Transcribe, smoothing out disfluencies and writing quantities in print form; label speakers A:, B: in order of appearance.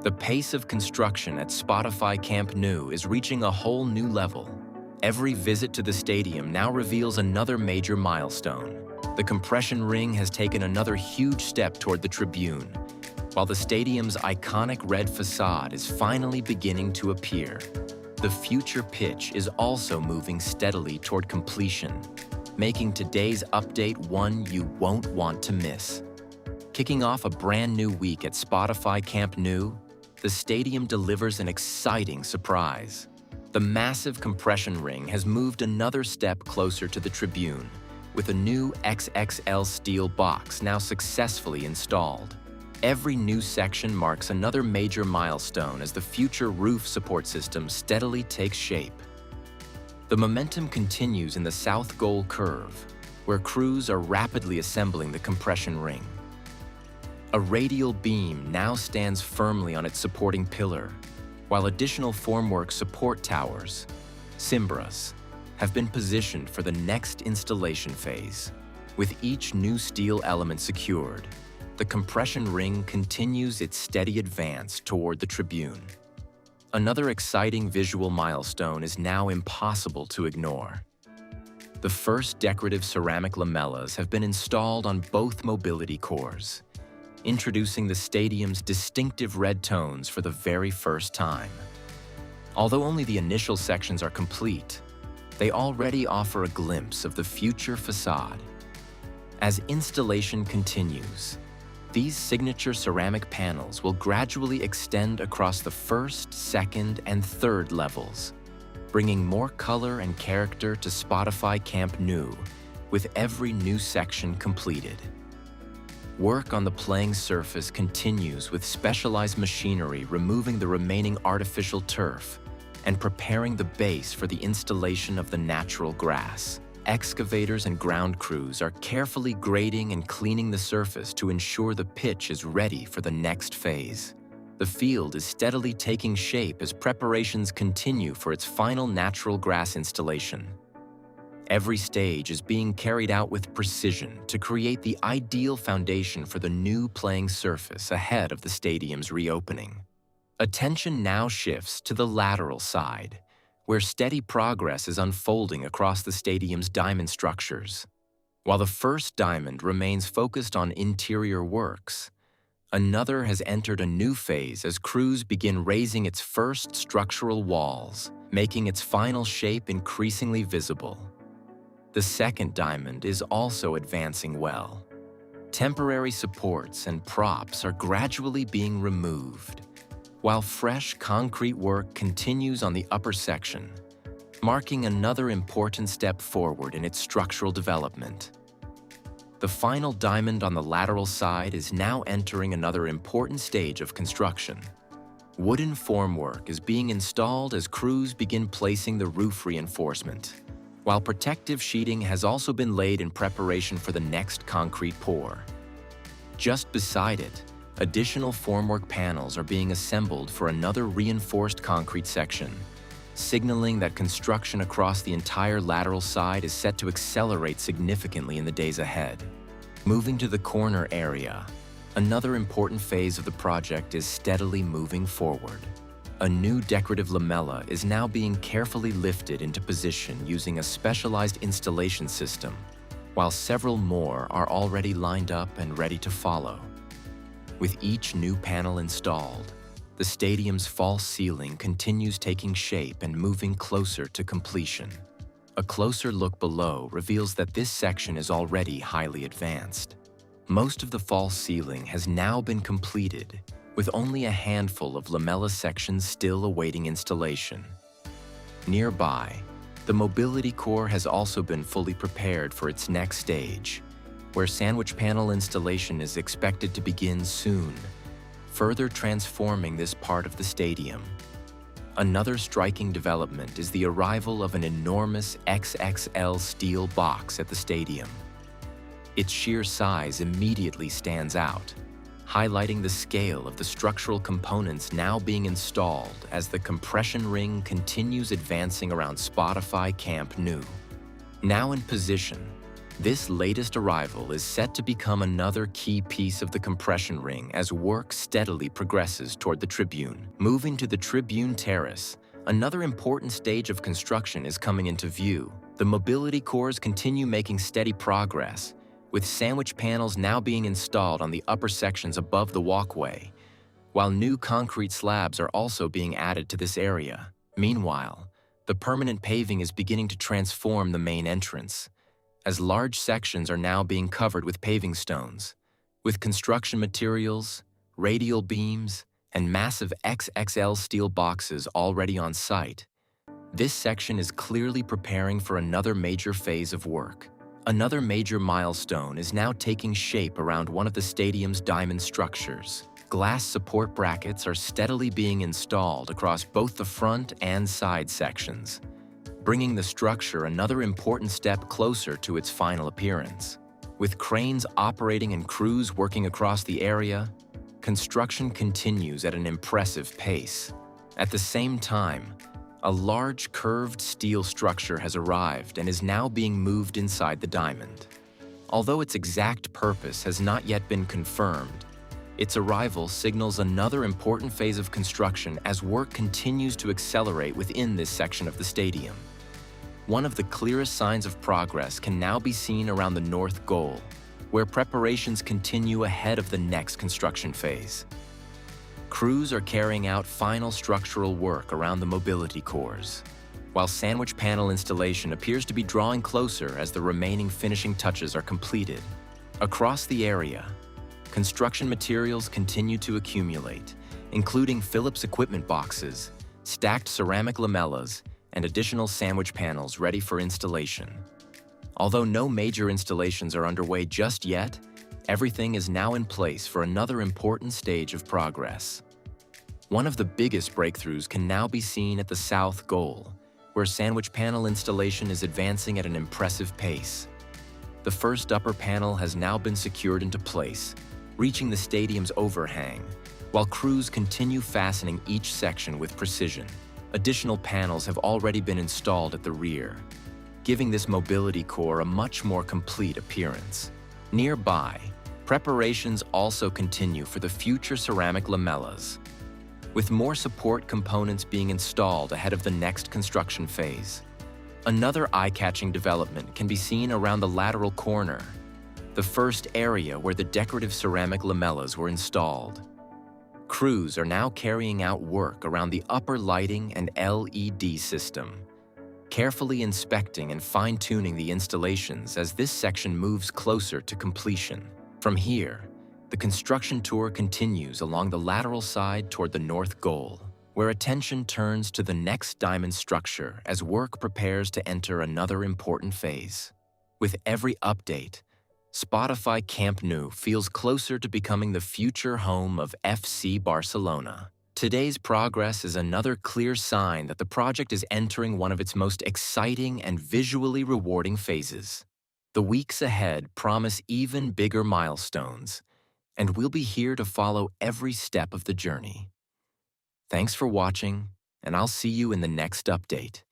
A: The pace of construction at Spotify Camp Nou is reaching a whole new level. Every visit to the stadium now reveals another major milestone. The compression ring has taken another huge step toward the Tribune, while the stadium's iconic red facade is finally beginning to appear. The future pitch is also moving steadily toward completion, making today's update one you won't want to miss. Kicking off a brand new week at Spotify Camp Nou, the stadium delivers an exciting surprise. The massive compression ring has moved another step closer to the Tribune, with a new XXL steel box now successfully installed. Every new section marks another major milestone as the future roof support system steadily takes shape. The momentum continues in the south goal curve, where crews are rapidly assembling the compression ring. A radial beam now stands firmly on its supporting pillar, while additional formwork support towers, cimbras, have been positioned for the next installation phase. With each new steel element secured, the compression ring continues its steady advance toward the Tribune. Another exciting visual milestone is now impossible to ignore. The first decorative ceramic lamellas have been installed on both mobility cores, introducing the stadium's distinctive red tones for the very first time. Although only the initial sections are complete, they already offer a glimpse of the future facade. As installation continues, these signature ceramic panels will gradually extend across the first, second, and third levels, bringing more color and character to Spotify Camp Nou with every new section completed. Work on the playing surface continues with specialized machinery removing the remaining artificial turf and preparing the base for the installation of the natural grass. Excavators and ground crews are carefully grading and cleaning the surface to ensure the pitch is ready for the next phase. The field is steadily taking shape as preparations continue for its final natural grass installation. Every stage is being carried out with precision to create the ideal foundation for the new playing surface ahead of the stadium's reopening. Attention now shifts to the lateral side, where steady progress is unfolding across the stadium's diamond structures. While the first diamond remains focused on interior works, another has entered a new phase as crews begin raising its first structural walls, making its final shape increasingly visible. The second diamond is also advancing well. Temporary supports and props are gradually being removed, while fresh concrete work continues on the upper section, marking another important step forward in its structural development. The final diamond on the lateral side is now entering another important stage of construction. Wooden formwork is being installed as crews begin placing the roof reinforcement, while protective sheeting has also been laid in preparation for the next concrete pour. Just beside it, additional formwork panels are being assembled for another reinforced concrete section, signaling that construction across the entire lateral side is set to accelerate significantly in the days ahead. Moving to the corner area, another important phase of the project is steadily moving forward. A new decorative lamella is now being carefully lifted into position using a specialized installation system, while several more are already lined up and ready to follow. With each new panel installed, the stadium's false ceiling continues taking shape and moving closer to completion. A closer look below reveals that this section is already highly advanced. Most of the false ceiling has now been completed, with only a handful of lamella sections still awaiting installation. Nearby, the mobility core has also been fully prepared for its next stage, where sandwich panel installation is expected to begin soon, further transforming this part of the stadium. Another striking development is the arrival of an enormous XXL steel box at the stadium. Its sheer size immediately stands out, highlighting the scale of the structural components now being installed as the compression ring continues advancing around Spotify Camp Nou. Now in position, This latest arrival is set to become another key piece of the compression ring as work steadily progresses toward the Tribune. Moving to the Tribune Terrace, another important stage of construction is coming into view. The mobility cores continue making steady progress, with sandwich panels now being installed on the upper sections above the walkway, while new concrete slabs are also being added to this area. Meanwhile, the permanent paving is beginning to transform the main entrance, as large sections are now being covered with paving stones. With construction materials, radial beams, and massive XXL steel boxes already on site, this section is clearly preparing for another major phase of work. Another major milestone is now taking shape around one of the stadium's diamond structures. Glass support brackets are steadily being installed across both the front and side sections, bringing the structure another important step closer to its final appearance. With cranes operating and crews working across the area, construction continues at an impressive pace. At the same time, a large curved steel structure has arrived and is now being moved inside the diamond. Although its exact purpose has not yet been confirmed, its arrival signals another important phase of construction as work continues to accelerate within this section of the stadium. One of the clearest signs of progress can now be seen around the north goal, where preparations continue ahead of the next construction phase. Crews are carrying out final structural work around the mobility cores, while sandwich panel installation appears to be drawing closer as the remaining finishing touches are completed. Across the area, construction materials continue to accumulate, including Phillips equipment boxes, stacked ceramic lamellas, and additional sandwich panels ready for installation. Although no major installations are underway just yet, everything is now in place for another important stage of progress. One of the biggest breakthroughs can now be seen at the south goal, where sandwich panel installation is advancing at an impressive pace. The first upper panel has now been secured into place, reaching the stadium's overhang, while crews continue fastening each section with precision. Additional panels have already been installed at the rear, giving this mobility core a much more complete appearance. Nearby, preparations also continue for the future ceramic lamellas, with more support components being installed ahead of the next construction phase. Another eye-catching development can be seen around the lateral corner, the first area where the decorative ceramic lamellas were installed. Crews are now carrying out work around the upper lighting and LED system, carefully inspecting and fine-tuning the installations as this section moves closer to completion. From here, the construction tour continues along the lateral side toward the north goal, where attention turns to the next diamond structure as work prepares to enter another important phase. With every update, Spotify Camp Nou feels closer to becoming the future home of FC Barcelona. Today's progress is another clear sign that the project is entering one of its most exciting and visually rewarding phases. The weeks ahead promise even bigger milestones, and we'll be here to follow every step of the journey. Thanks for watching, and I'll see you in the next update.